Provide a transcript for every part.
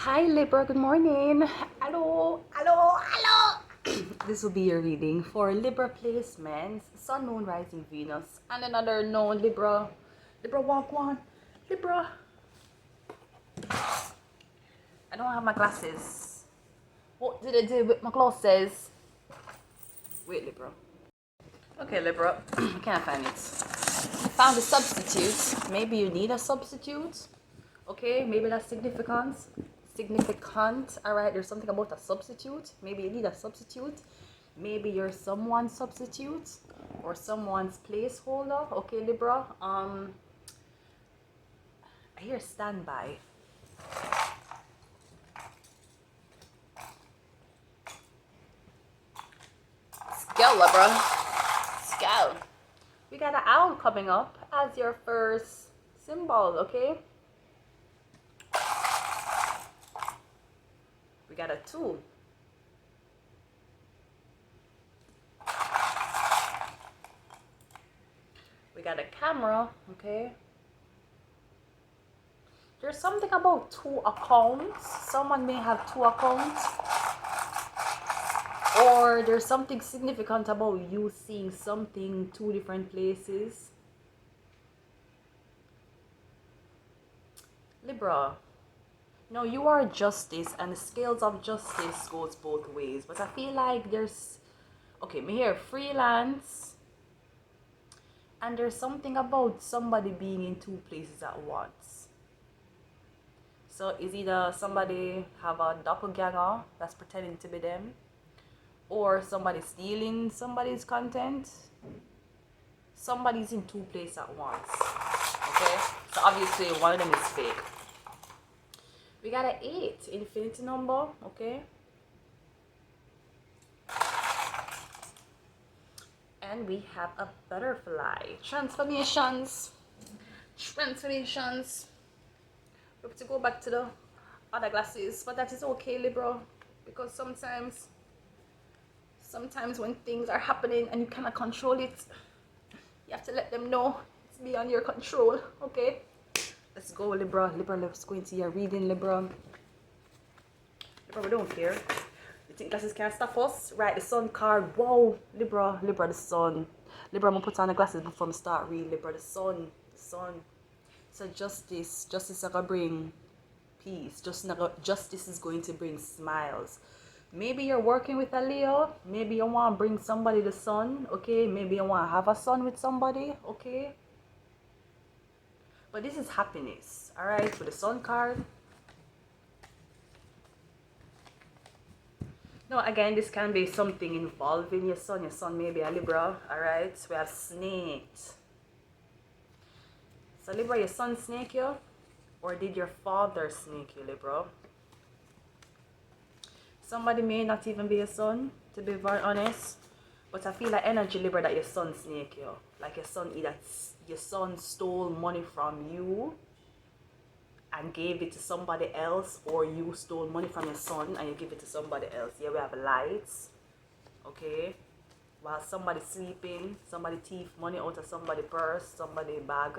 Hi Libra, good morning. Hello, hello, hello. This will be your reading for Libra placements, Sun, Moon, Rising, Venus, and another known Libra. Libra walk one. Libra. I don't have my glasses. What did I do with my glasses? Wait, Libra. Okay, Libra. I can't find it. I found a substitute. Maybe you need a substitute. Okay, maybe that's significant. Significant. All right, there's something about a substitute. Maybe you need a substitute. Maybe you're someone's substitute or someone's placeholder. Okay, Libra. I hear standby. Scout, Libra. Scout. We got an owl coming up as your first symbol. Okay. We got a 2. We got a camera, okay? There's something about 2 accounts. Someone may have 2 accounts. Or there's something significant about you seeing something 2 different places. Libra. No, you are justice, and the scales of justice goes both ways. But I feel like there's... Okay, me here, freelance. And there's something about somebody being in 2 places at once. So is either somebody have a doppelganger that's pretending to be them, or somebody stealing somebody's content. Somebody's in 2 places at once. Okay? So obviously one of them is fake. We got an 8, infinity number, okay? And we have a butterfly. Transformations. Transformations. We have to go back to the other glasses, but that is okay, Libra, because sometimes when things are happening and you cannot control it, you have to let them know it's beyond your control. Okay, let's go, Libra. Let's go into your reading, Libra. We don't care. You think glasses can't stop us? Right, the sun card. Whoa, Libra, the sun. Libra, I'm gonna put on the glasses before I start reading. Libra, the sun. So justice is gonna bring peace. Justice is going to bring smiles. Maybe you're working with a Leo. Maybe you want to bring somebody the sun. Okay, maybe you want to have a son with somebody. Okay, but this is happiness. All right, for the sun card. No, again, this can be something involving your son. Your son may be a Libra. All right, we have snake. So Libra, your son snake you, or did your father snake you, Libra? Somebody may not even be your son, to be very honest. But I feel like energy, Libra, that your son snake you. Like your son stole money from you and gave it to somebody else, or you stole money from your son and you give it to somebody else. Here we have lights. Okay. While somebody's sleeping, somebody thief money out of somebody's purse, somebody's bag.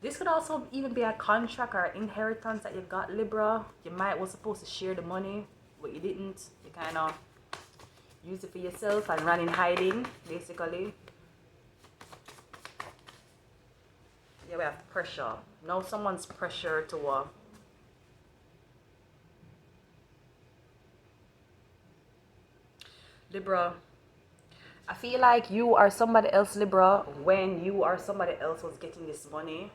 This could also even be a contract or inheritance that you got, Libra. You was supposed to share the money, but you didn't. You kind of use it for yourself and ran in hiding, basically. Yeah, we have pressure. Now someone's pressure to Libra. I feel like you are somebody else, Libra, when you are somebody else was getting this money.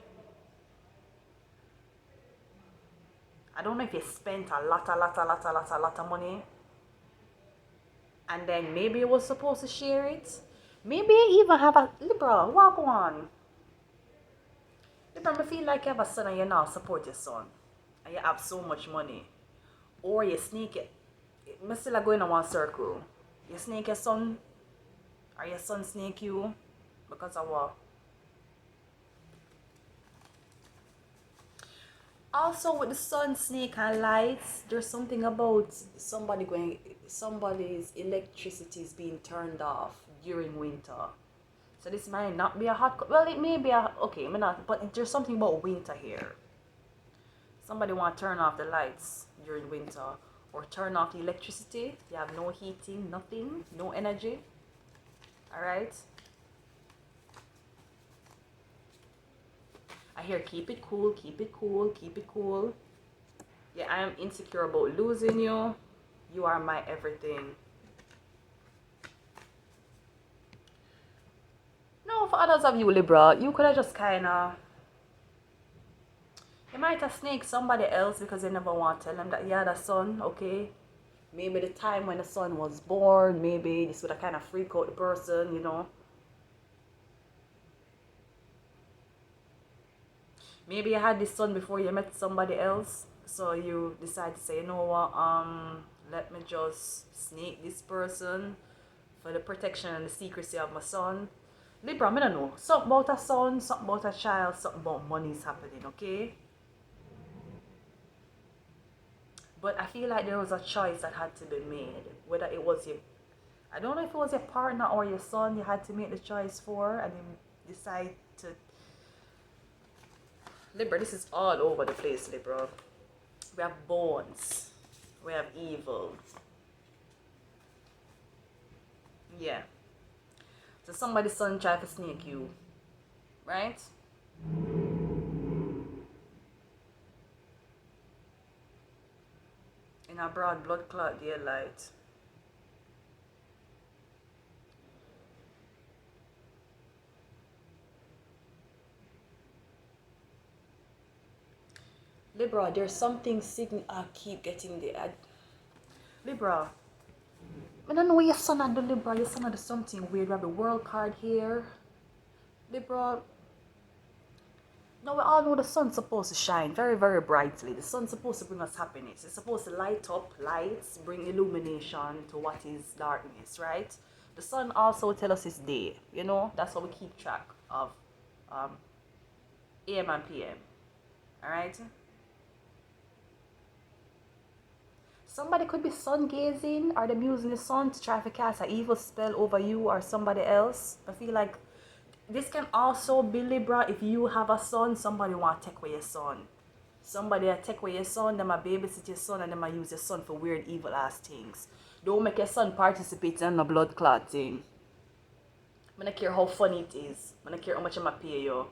I don't know if you spent a lot of money. And then maybe you was supposed to share it. Maybe you even have a Libra, walk on. Libra, I feel like you have a son and you now support your son. And you have so much money. Or you sneak it. I'm still going in one circle. You sneak your son, or your son sneak you because of what? Also with the sun, snake, and lights, there's something about somebody's electricity is being turned off during winter. So this might not be a hot, well, it may be but there's something about winter here. Somebody want to turn off the lights during winter. Or turn off the electricity. You have no heating, nothing, no energy. Alright? I hear keep it cool, keep it cool, keep it cool. Yeah, I am insecure about losing you. You are my everything. No, for others of you, Libra, you could have just kind of... You might have snaked somebody else because you never want to tell them that you had a son, okay? Maybe the time when the son was born, maybe this would have kind of freak out the person, you know? Maybe you had this son before you met somebody else, so you decide to say, you know what, let me just snake this person for the protection and the secrecy of my son. Libra, I don't know. Something about a son, something about a child, something about money is happening, okay? But I feel like there was a choice that had to be made. Whether it was your... I don't know if it was your partner or your son you had to make the choice for, and you decide to... Libra, this is all over the place, Libra. We have bones. We have evil. Yeah. So somebody's son tried to snake you. Right? In a broad blood clot daylight. Libra, there's something I keep getting there. Libra, I don't know what your son had do, Libra. Your son had do something weird. We have the world card here. Libra, now we all know the sun's supposed to shine very, very brightly. The sun's supposed to bring us happiness. It's supposed to light up lights, bring illumination to what is darkness, right? The sun also tells us it's day. You know, that's how we keep track of AM and PM. Alright? Somebody could be sun gazing, or them using the sun to try to cast an evil spell over you or somebody else. I feel like this can also be, Libra, if you have a son, somebody want to take away your son. Somebody that take away your son, them a babysit your son, and them a use your son for weird evil ass things. Don't make your son participate in a blood clot thing. I don't care how funny it is. I don't care how much I'm pay you.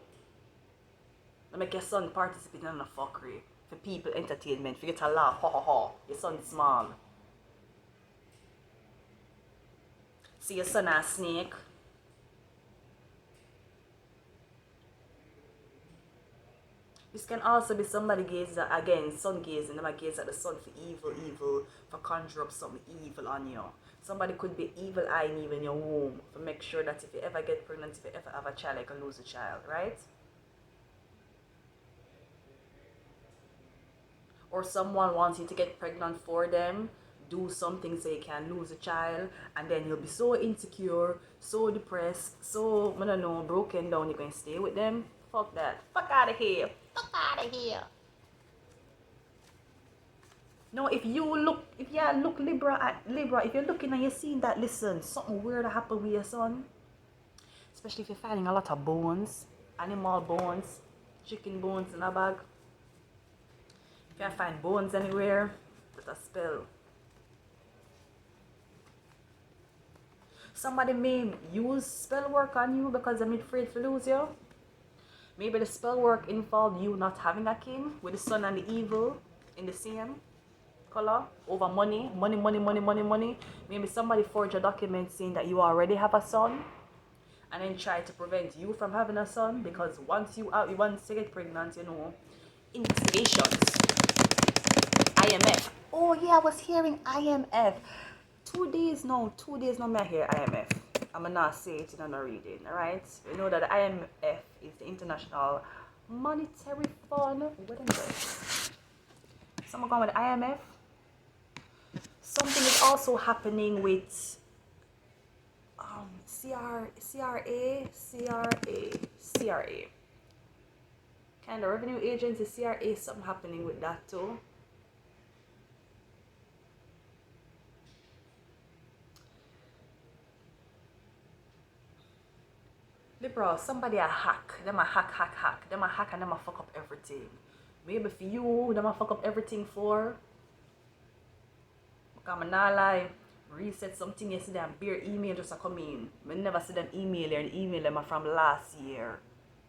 I make your son participate in a fuckery. For people entertainment, for you to laugh, ha ha ha. Your son's small. See your son a snake. This can also be somebody gazing at, again, sun gazing, them gaze at the sun for evil, for conjure up something evil on you. Somebody could be evil eyeing you in your womb to make sure that if you ever get pregnant, if you ever have a child, you can lose a child, right? Or someone wants you to get pregnant for them, do something so you can lose a child, and then you'll be so insecure, so depressed, so, I don't know, broken down, you can stay with them. Fuck that. Fuck out of here. Fuck out of here. No, if you look Libra, if you're looking and you're seeing that, listen, something weird happened with your son. Especially if you're finding a lot of bones, animal bones, chicken bones in a bag. If you find bones anywhere, it's a spell. Somebody may use spell work on you because they're afraid to lose you. Maybe the spell work involved you not having a king with the sun and the evil in the same color over money. Maybe somebody forged a document saying that you already have a son and then try to prevent you from having a son, because once you get pregnant, you know, investigations. IMF. Oh yeah, I was hearing IMF. 2 days now me I hear IMF. I'm not say it in a reading, alright? You know that the IMF is the International Monetary Fund. What am I? So I'm going with the IMF. Something is also happening with CRA. Kind of revenue agency, CRA, something happening with that too. Libra, somebody a hack. Them a hack. Them a hack and them a fuck up everything. Maybe for you, them a fuck up everything for. Because I'm not lie. Reset something yesterday and bare email just a come in. I never see them email here. The email them are from last year.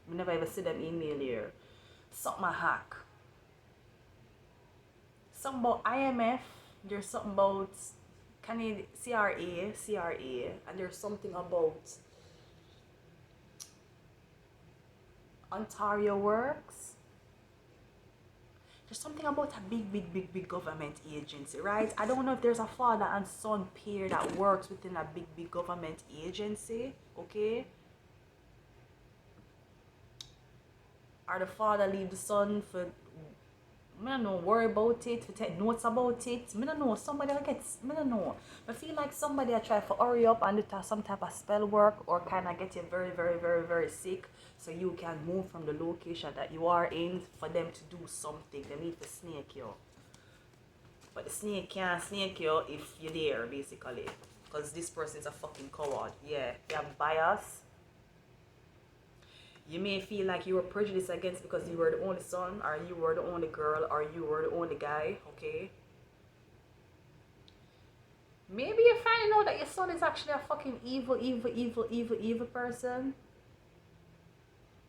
I never ever see them email here. Something a hack. Something about IMF. There's something about Canadian CRA, and there's something about Ontario Works. There's something about a big government agency, right? I don't know if there's a father and son pair that works within a big government agency, okay? Or the father leave the son for, I don't know, worry about it, to take notes about it. I don't know, somebody that gets, I don't know. I feel like somebody that try to hurry up and do some type of spell work or kind of get you very sick so you can move from the location that you are in for them to do something. They need to snake you. But the snake can't snake you if you're there, basically. Because this person is a fucking coward. Yeah, they have bias. You may feel like you were prejudiced against because you were the only son, or you were the only girl, or you were the only guy, okay? Maybe you're finding out that your son is actually a fucking evil person.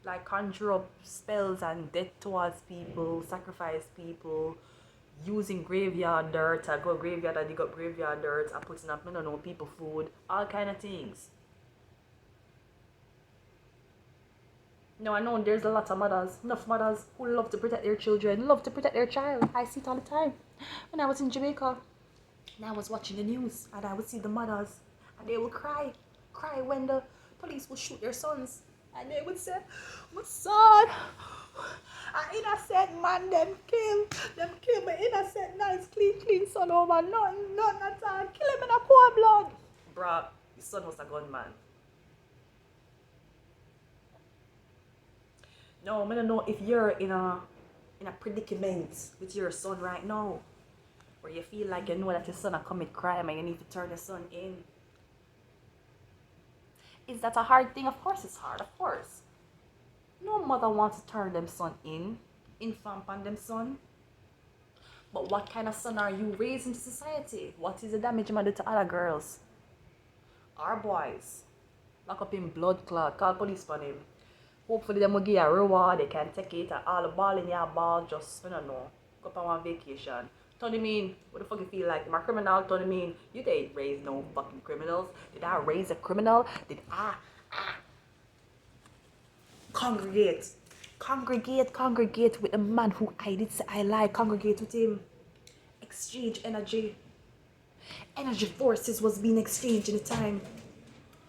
Like conjure up spells and death towards people, sacrifice people, using graveyard dirt, I go graveyard and dig up graveyard dirt, and putting up, I don't know, people food, all kind of things. No, I know there's a lot of mothers, enough mothers who love to protect their children, love to protect their child. I see it all the time. When I was in Jamaica, and I was watching the news, and I would see the mothers, and they would cry when the police would shoot their sons. And they would say, my son, an innocent man, them kill my innocent, nice, clean son over, none at all, kill him in a cold blood. Bruh, his son was a gunman. No, I don't know if you're in a predicament with your son right now, where you feel like you know that your son has commit crime and you need to turn your son in. Is that a hard thing? Of course it's hard, of course. No mother wants to turn them son in, infant on them son. But what kind of son are you raising to society? What is the damage you do to other girls? Our boys. Lock up in blood clot, call police on him. Hopefully them will give you a reward, they can take it and all the ball in your ball, just, I don't know, go up on one vacation. Tony mean, what the fuck you feel like? My criminal, Tony mean, you didn't raise no fucking criminals. Did I raise a criminal? Did I congregate with the man who I did say I like, congregate with him. Exchange energy. Energy forces was being exchanged in the time.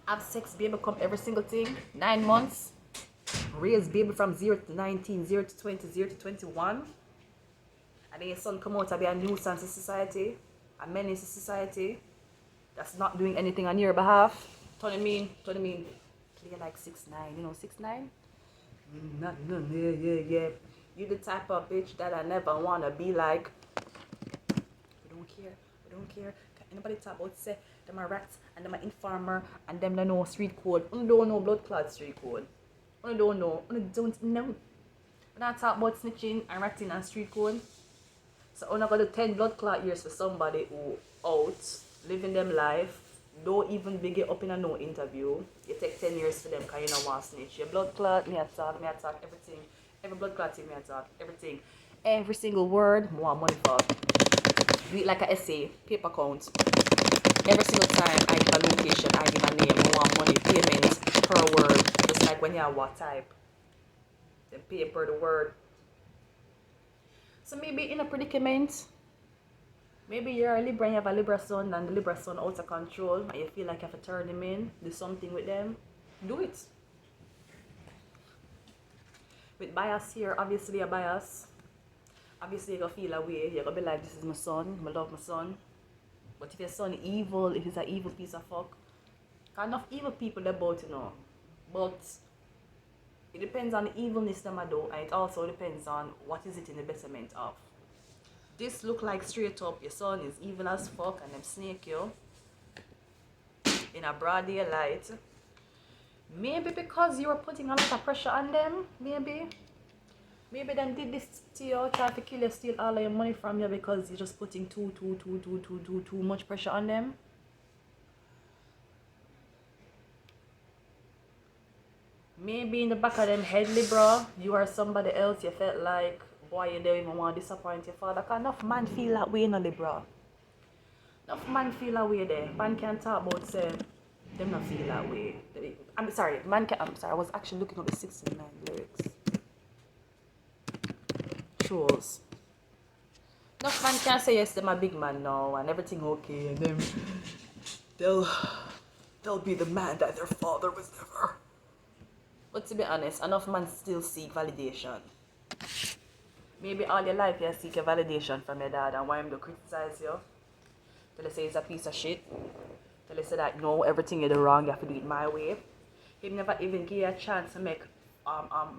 Have sex, baby, come every single thing. 9 months. Raise baby from 0 to 19, 0 to 20, 0 to 21. And then your son come out to be a nuisance to society, a menace to society, that's not doing anything on your behalf. Tony mean, play like 6ix9ine, you know 6ix9ine? Yeah. You the type of bitch that I never wanna be like. We don't care. Can anybody talk about say them are rats and them are informer and them don't know street code? You don't know blood clot street code. You don't know. When I talk about snitching and ratting and street code, so I'm not gonna do 10 blood clot years for somebody who out living them life, don't even big it up in a no interview. You take 10 years for them because you don't want to snitch. Your blood clot, me attack everything. Every blood clot me attack everything. Every single word, more money for. Do it like an essay, paper count. Every single time I give a location, I give a name, more money, payment per word. Just like when you have what type. Then pay per the word. So maybe in a predicament, maybe you're a Libra and you have a Libra son and the Libra son out of control and you feel like you have to turn them in, do something with them, do it. With bias here, obviously a bias. Obviously you're going to feel a way, you're going to be like, this is my son, I love my son. But if your son evil, if he's an evil piece of fuck, enough evil people about, you know. But it depends on the evilness them I do, and it also depends on what is it in the betterment of. This look like straight up your son is evil as fuck and them snake you in a broad daylight. Maybe because you were putting a lot of pressure on them, maybe Maybe them did this to you, try to kill you, steal all of your money from you because you're just putting too much pressure on them. Maybe in the back of them head, Libra, you are somebody else. You felt like, boy, you don't even want to disappoint your father. Because enough man feel that way, no, Libra. Enough man feel that way there. Man can't talk about, say, them not feel that way. I'm sorry, I was actually looking at the 69 lyrics. Trolls. Enough man can't say yes, them a big man now and everything okay, and then they'll be the man that their father was never. But to be honest, enough men still seek validation. Maybe all your life you seek a validation from your dad and why him to criticize you. Tell you say he's a piece of shit. Tell you say that no, everything you do wrong, you have to do it my way. He never even give you a chance to make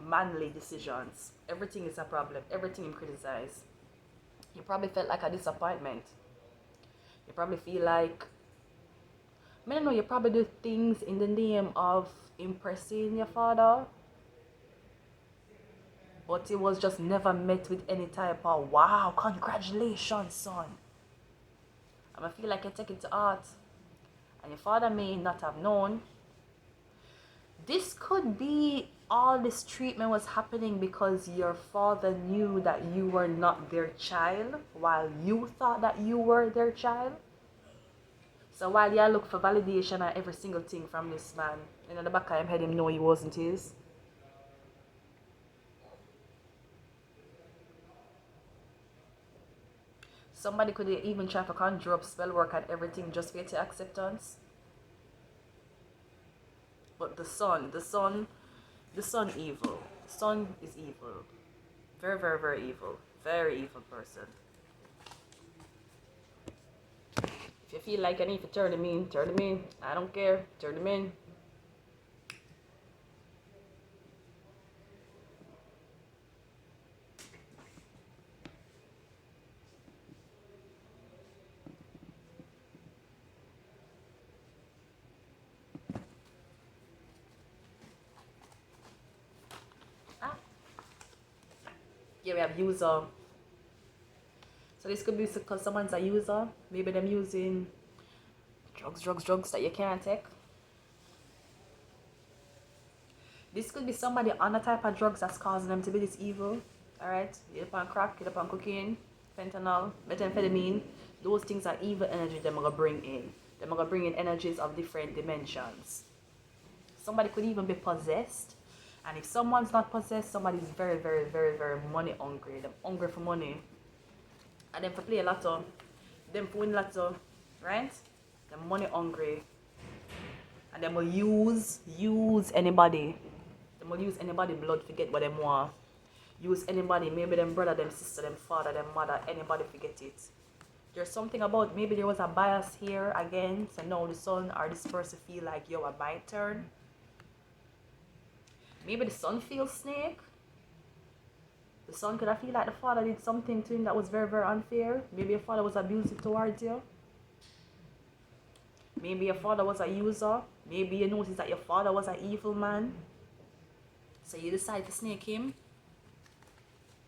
manly decisions. Everything is a problem. Everything him criticize. You probably felt like a disappointment. You probably feel like, I don't know, you probably do things in the name of impressing your father, but it was just never met with any type of wow, congratulations, son. I feel like you take it to heart, and your father may not have known. This could be all this treatment was happening because your father knew that you were not their child while you thought that you were their child. So while you look for validation and every single thing from this man, in the back of him head him know he wasn't his. Somebody could even try to conjure up spell work and everything just for your acceptance. But the son evil. The son is evil. Very, very, very evil. Very evil person. If you feel like I need to turn him in, turn him in. I don't care. Turn him in. Here we have user. So this could be because someone's a user. Maybe them using drugs that you can't take. This could be somebody on a type of drugs that's causing them to be this evil. Alright? Get up on crack, get up on cocaine, fentanyl, methamphetamine. Those things are evil energy they're gonna bring in. They're gonna bring in energies of different dimensions. Somebody could even be possessed. And if someone's not possessed, somebody's very, very, very, very money hungry. They're hungry for money. And then for play a lotto, them for win lotto, right? They're money hungry. And they will use anybody. They will use anybody blood to get what they want. Use anybody, maybe them brother, them sister, them father, them mother, anybody forget it. There's something about, maybe there was a bias here again. So now the son or this person feel like, yo, my turn. Maybe the son feels snake. The son could have feel like the father did something to him that was very, very unfair. Maybe your father was abusive towards you. Maybe your father was a user. Maybe you noticed that your father was an evil man. So you decide to snake him.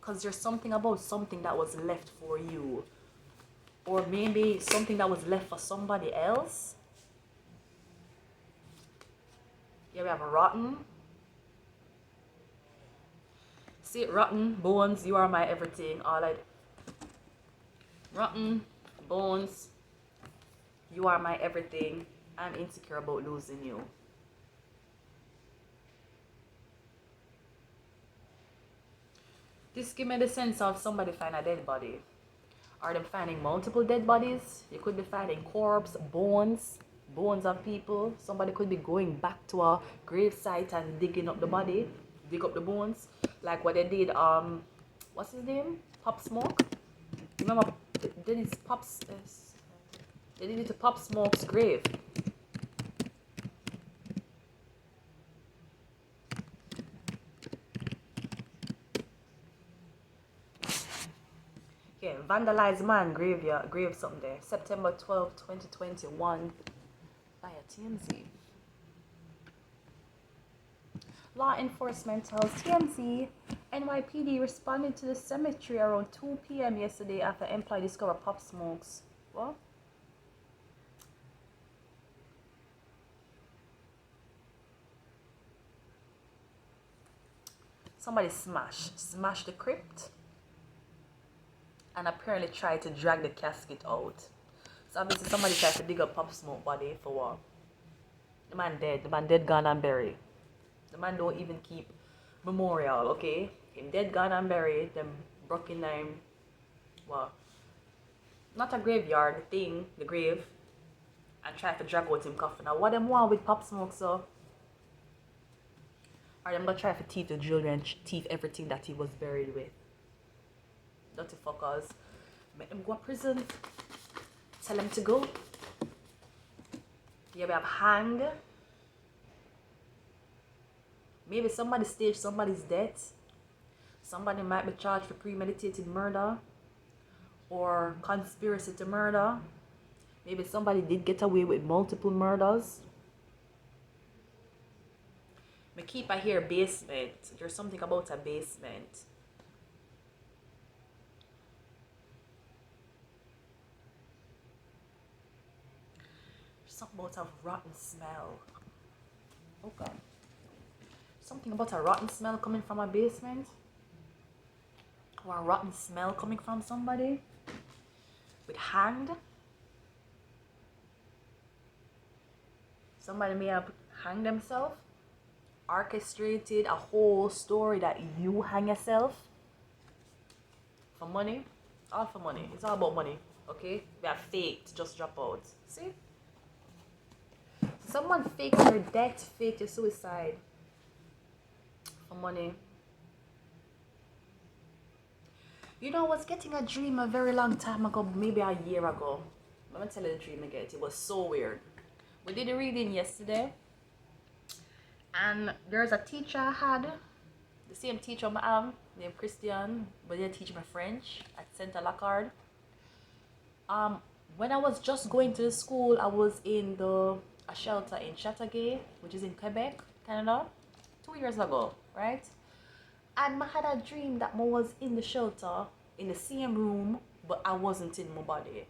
Because there's something about something that was left for you. Or maybe something that was left for somebody else. Here we have a rotten. See, rotten, bones, you are my everything. All right. Rotten, bones, you are my everything. I'm insecure about losing you. This give me the sense of somebody find a dead body. Are them finding multiple dead bodies? You could be finding corpse, bones of people. Somebody could be going back to a grave site and digging up the body, dig up the bones. Like what they did, what's his name? Pop Smoke? Remember, they did it to Pop Smoke's grave. Okay, vandalized man, grave something there. September 12, 2021 by a TMZ. Law enforcement tells TMZ NYPD responded to the cemetery around 2 p.m. yesterday after employee discovered Pop Smoke's. What? Somebody smashed the crypt and apparently tried to drag the casket out. So obviously somebody tried to dig up Pop Smoke body for what? The man dead. The man dead, gone and buried. The man don't even keep memorial, okay? Him dead, gone and buried. Them broke in him. Well, not a graveyard, the thing, the grave. And try to drag out him coffin. Now what them want with Pop Smoke, so? Or them gonna try to teeth the jewelry and teeth everything that he was buried with. Dirty fuckers. Make him go to prison. Tell him to go. Yeah, we have hanged. Maybe somebody staged somebody's death. Somebody might be charged for premeditated murder or conspiracy to murder. Maybe somebody did get away with multiple murders. Me keep I hear basement. There's something about a basement. There's something about a rotten smell. Okay. Something about a rotten smell coming from a basement. Or a rotten smell coming from somebody with hanged. Somebody may have hanged themselves, orchestrated a whole story that you hang yourself for money. All for money. It's all about money. Okay? We are faked, just drop out. See? Someone faked your death, faked your suicide for money. You know, I was getting a dream a very long time ago, maybe a year ago. Let me tell you the dream again. It was so weird. We did a reading yesterday, and there's a teacher I had, the same teacher I have, named Christian, but they teach me French at Center Lacard. When I was just going to the school, I was in a shelter in Chateauguay, which is in Quebec, Canada, 2 years ago, right? And I had a dream that I was in the shelter, in the same room, but I wasn't in my body.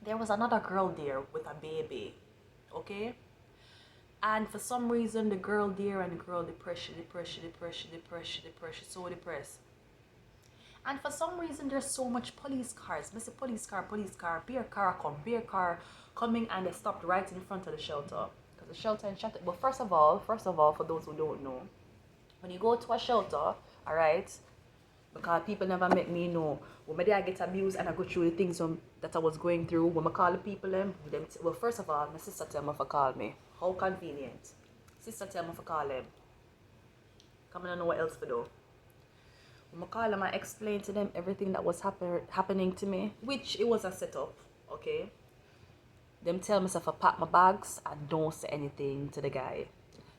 There was another girl there with a baby, okay? And for some reason, the girl there and the girl depressed, so depressed. And for some reason, there's so much police cars. Mr. Police car, beer car coming, and they stopped right in front of the shelter. Because the shelter in Chateauguay. But first of all, for those who don't know, when you go to a shelter, alright, because people never make me know. When I get abused and I go through the things that I was going through, when I call the people, well, first of all, my sister tell me to call me. How convenient. Sister tell me to call them. Come on, know what else to do. When I call them, I explain to them everything that was happening to me, which it was a setup, okay? Them tell me to pack my bags and don't say anything to the guy.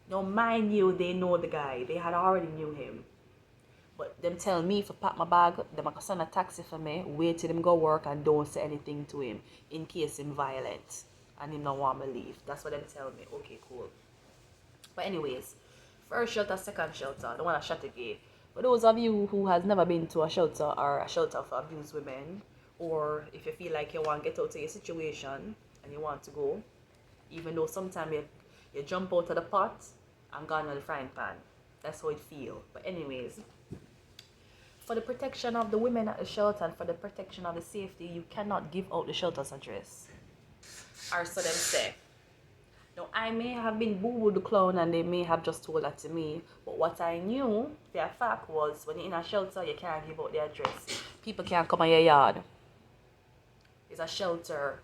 Now, mind you, they know the guy. They had already knew him. But them tell me to pack my bag, them I send a taxi for me, wait till him go work and don't say anything to him in case him violent and him not want me leave. That's what them tell me. Okay, cool. But anyways, first shelter, second shelter, the one at Chateauguay. For those of you who has never been to a shelter or a shelter for abused women, or if you feel like you want to get out of your situation and you want to go, even though sometimes you jump out of the pot and gone in the frying pan. That's how it feels. But anyways, for the protection of the women at the shelter and for the protection of the safety, you cannot give out the shelter's address. Or so them say. Now, I may have been boo-boo the clown and they may have just told that to me, but what I knew for a fact was when you're in a shelter, you can't give out the address. People can't come in your yard. It's a shelter.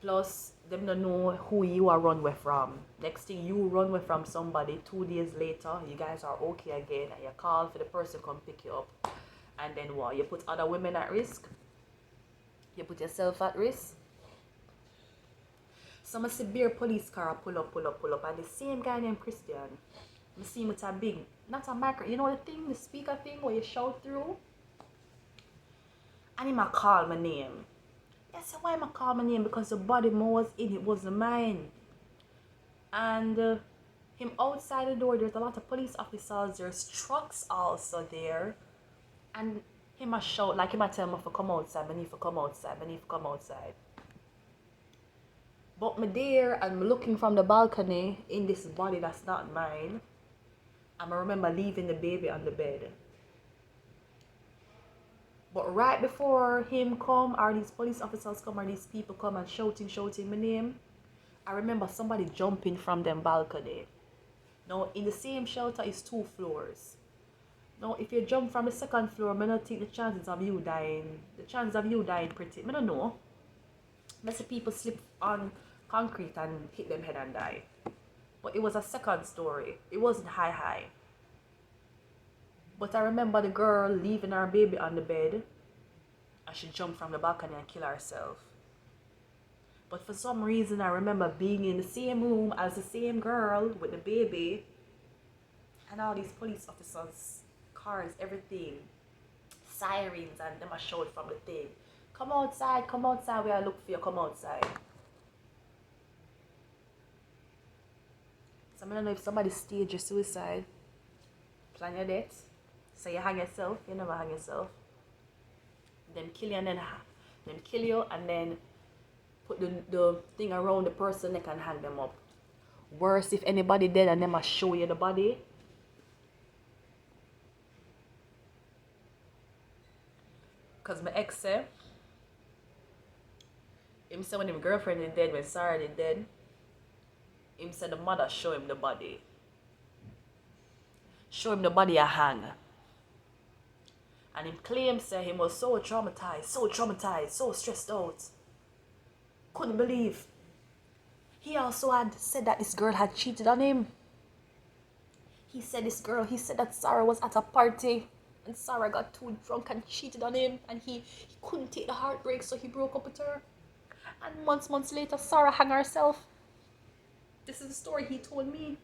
Plus, them don't know who you are run away from. Next thing you run away from somebody, 2 days later, you guys are okay again, and you call for the person to come pick you up. And then what? You put other women at risk? You put yourself at risk? So I see beer police car pull up, and the same guy named Christian, I see him with a big, not a micro, you know the thing, the speaker thing where you shout through? And he might call my name. I said, why am I call my name? Because the body I was in, it wasn't mine. And Him outside the door, there's a lot of police officers, there's trucks also there. And him a shout, like him a tell me to come outside, I need to come outside, I need to come outside. But me there and me looking from the balcony in this body that's not mine. And I remember leaving the baby on the bed. But right before him come, or these police officers come, or these people come and shouting my name, I remember somebody jumping from them balcony. Now, in the same shelter is 2 floors. Now, if you jump from the 2nd floor, I don't think the chances of you dying pretty, I don't know. I see people slip on concrete and hit them head and die. But it was a 2nd story. It wasn't high. But I remember the girl leaving her baby on the bed and she jumped from the balcony and killed herself. But for some reason, I remember being in the same room as the same girl with the baby and all these police officers, cars, everything, sirens, and them a shout from the thing. Come outside, we are looking for you, come outside. So I don't know if somebody staged a suicide, plan your death. So you hang yourself, you never hang yourself. Then kill you and then put the thing around the person neck and hang them up. Worse if anybody dead and them a show you the body. Cause my ex say, him say when his girlfriend is dead, when Sarah is dead, him said the mother show him the body. Show him the body a hang. And him claims say he was so traumatized, so stressed out. Couldn't believe. He also had said that this girl had cheated on him. He said that Sarah was at a party and Sarah got too drunk and cheated on him and he couldn't take the heartbreak, so he broke up with her. And months later, Sarah hung herself. This is the story he told me.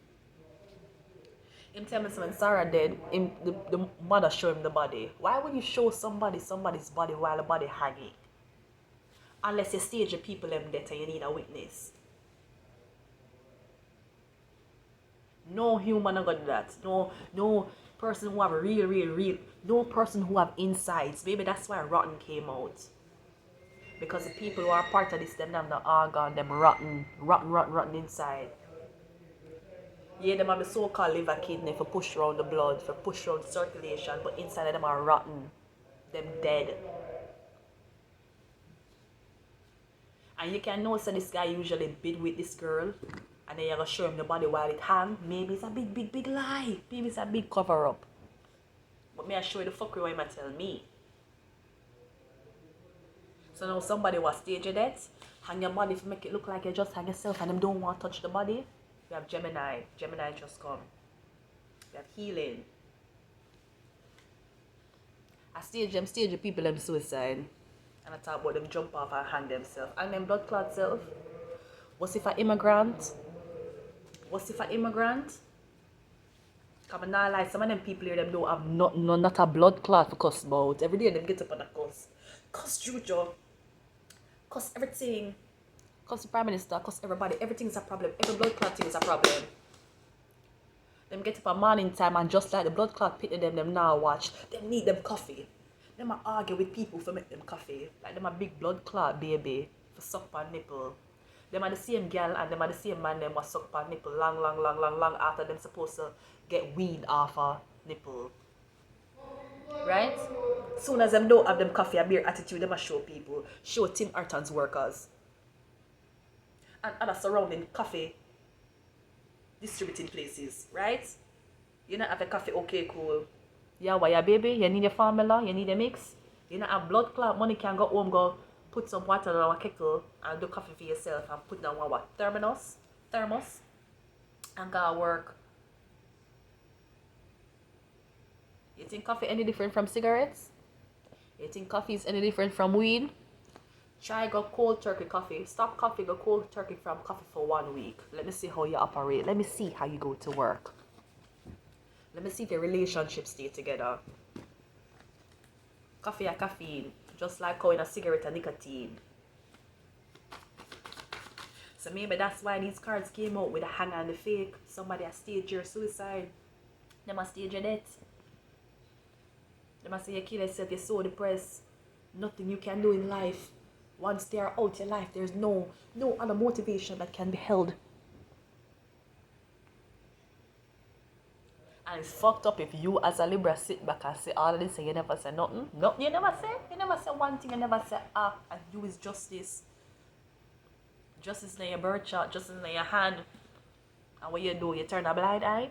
Him tell me when Sarah dead, the mother show him the body. Why would you show somebody's body while the body hanging? Unless you stage the people them death and you need a witness. No human are gonna do that. No person who have real, no person who have insights. Maybe that's why Rotten came out. Because the people who are part of this, them have the organ, them rotten inside. Yeah, them have the so-called liver kidney for push around the blood, for push around the circulation, but inside of them are rotten. Them dead. And you can know, so this guy usually bid with this girl, and then you're gonna show him the body while it hang. Maybe it's a big lie. Maybe it's a big cover-up. But may I show you the fuckery what he might tell me. So now somebody was staging that, hang your body to make it look like you just hang yourself and them don't want to touch the body. We have Gemini just come. We have healing. I stage the people them suicide. And I talk about them jump off and hang themselves. And them blood clot self. What's if an immigrant? Come on, now like some of them people here them don't have not a blood clot to cuss about. Every day them get up on a cuss. Cuss Juju. Cuss everything. Cuss the Prime Minister, cuss everybody. Everything's a problem. Every blood clot thing is a problem. Them get up at morning time and just like the blood clot pit them now watch. Them need them coffee. Them a argue with people for make them coffee. Like them a big blood clot baby for suck on nipple. Them are the same girl and them are the same man them was suck on nipple long after them supposed to get weed off a nipple. Right? Soon as them don't have them coffee a beer attitude, them a show people. Show Tim Hortons workers. And other surrounding coffee distributing places, right? You not have a coffee, okay, cool. Yeah, why, baby? You need a formula, you need a mix. You not have blood clot money, can go home, go put some water in a kettle and do coffee for yourself and put down one thermos, and go work. You think coffee any different from cigarettes? You think coffee is any different from weed? Try go cold turkey coffee. Stop coffee, go cold turkey from coffee for 1 week. Let me see how you operate. Let me see how you go to work. Let me see if your relationships stay together. Coffee or caffeine. Just like how in a cigarette and nicotine. So maybe that's why these cards came out with a hang and the fake. Somebody has staged your suicide. They must stage your death. They must say you kill yourself, you're so depressed. Nothing you can do in life. Once they are out your life, there's no other motivation that can be held. And it's fucked up if you as a Libra sit back and say all of this and you never say nothing. No, you never say. You never say one thing, you never say and you is justice. Justice in your birth chart, justice in your hand. And what you do, you turn a blind eye.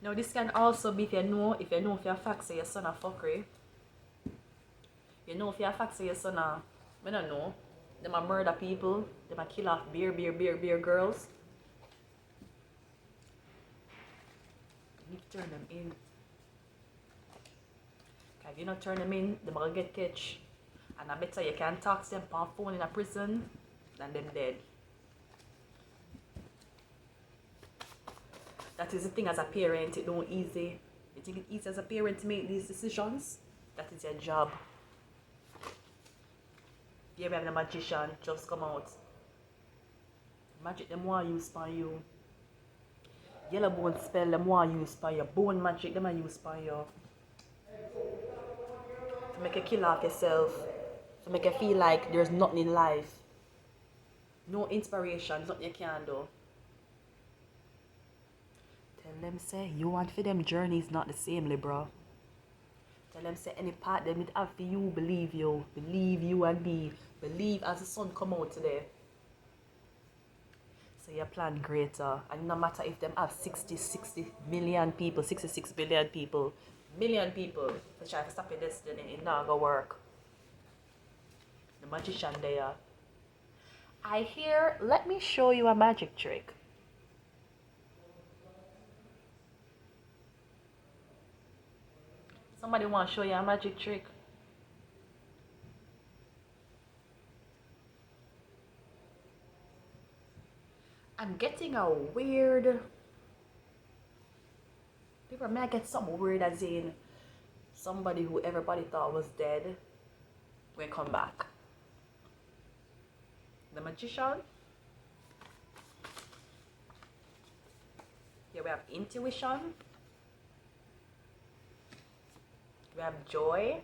Now this can also be if you know for your facts say your son a fuckery. You know for your facts say your son a, I don't know. Them a murder people. Them a kill off beer girls. You need to turn them in. Cause if you not turn them in, them gonna get catch. And I better you can talk to them on phone in a prison than them dead. That is the thing as a parent, it's not easy. You think it's easy as a parent to make these decisions? That is your job. Yeah, we have the magician just come out. Magic them want use for you. Yellow bone spell them want use for you. Bone magic them want use for you. To make you kill off yourself. To make you feel like there's nothing in life. No inspiration, nothing you can do. Tell them say you want for them journeys not the same, Libra. Tell them say any part them it have for you, believe you and me. Believe as the sun come out today. So you plan greater. And no matter if them have 60 million people, 66 billion people, million people to try to stop your destiny, it not gonna work. The magician there. I hear, let me show you a magic trick. Somebody want to show you a magic trick? I'm getting a weird... People may get something weird as in somebody who everybody thought was dead will come back. The magician. Here we have intuition. We have joy.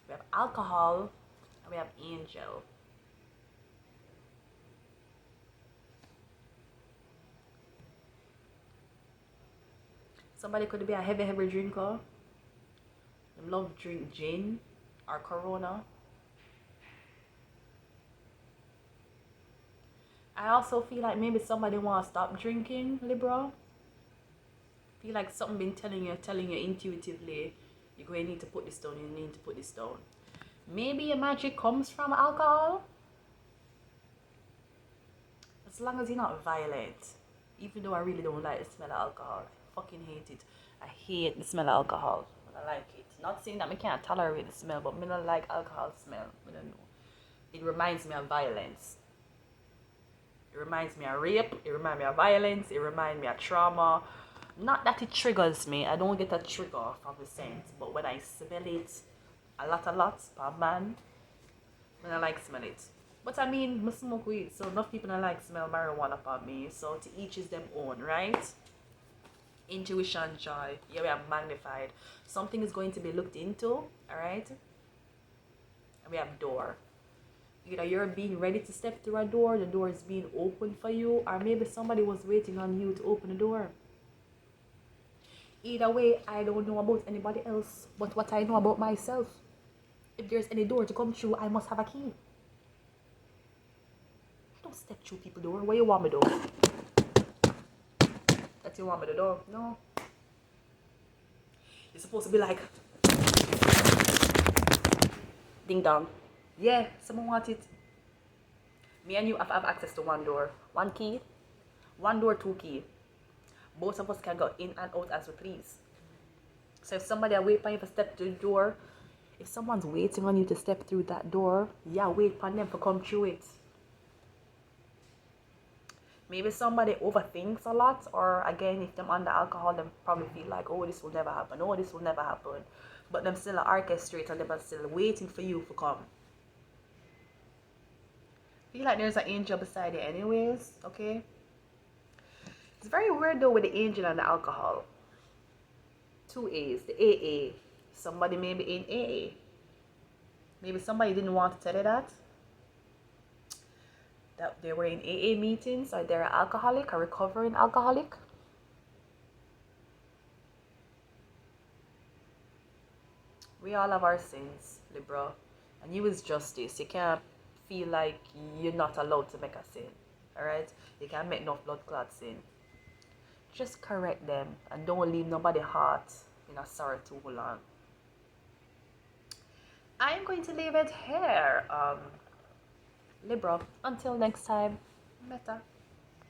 We have alcohol. And we have angel. Somebody could be a heavy drinker. They love drink gin or Corona. I also feel like maybe somebody want to stop drinking, Libra. Feel like something been telling you intuitively, you're going to need to put this down, you need to put this down. Maybe your magic comes from alcohol. As long as you're not violent. Even though I really don't like the smell of alcohol. I fucking hate it. I hate the smell of alcohol. I like it. Not saying that I can't tolerate the smell, but I don't like alcohol smell. I don't know. It reminds me of violence. It reminds me of rape. It reminds me of violence. It reminds me of trauma. Not that it triggers me. I don't get a trigger from the scent. But when I smell it a lot, per man, then I like smell it. But I mean, I smoke weed. So enough people don't like smell marijuana upon me. So to each is them own, right? Intuition, joy. Yeah, we have magnified. Something is going to be looked into. Alright? And we have door. Either you're being ready to step through a door, the door is being opened for you, or maybe somebody was waiting on you to open the door. Either way, I don't know about anybody else, but what I know about myself, if there's any door to come through, I must have a key. I don't step through people's door. Where you want me to do? That you want me to do? No. You're supposed to be like, ding dong. Yeah, someone wants it. Me and you have access to one door. One key. One door, two key. Both of us can go in and out as we please. So if somebody wait for you to step through the door, if someone's waiting on you to step through that door, yeah, wait for them to come through it. Maybe somebody overthinks a lot, or again, if them under alcohol, them probably feel like, oh, this will never happen, oh, this will never happen. But them still orchestrate and them are still waiting for you to come. Feel like there's an angel beside you anyways, okay? It's very weird though with the angel and the alcohol. Two A's, the AA. Somebody maybe in AA. Maybe somebody didn't want to tell you that they were in AA meetings, or they're an alcoholic, a recovering alcoholic. We all have our sins, Libra, and you is justice. You can't feel like you're not allowed to make a sin. Alright? You can't make no blood clot sin. Just correct them and don't leave nobody heart in a sorrow too long. I am going to leave it here. Libra, until next time. Meta.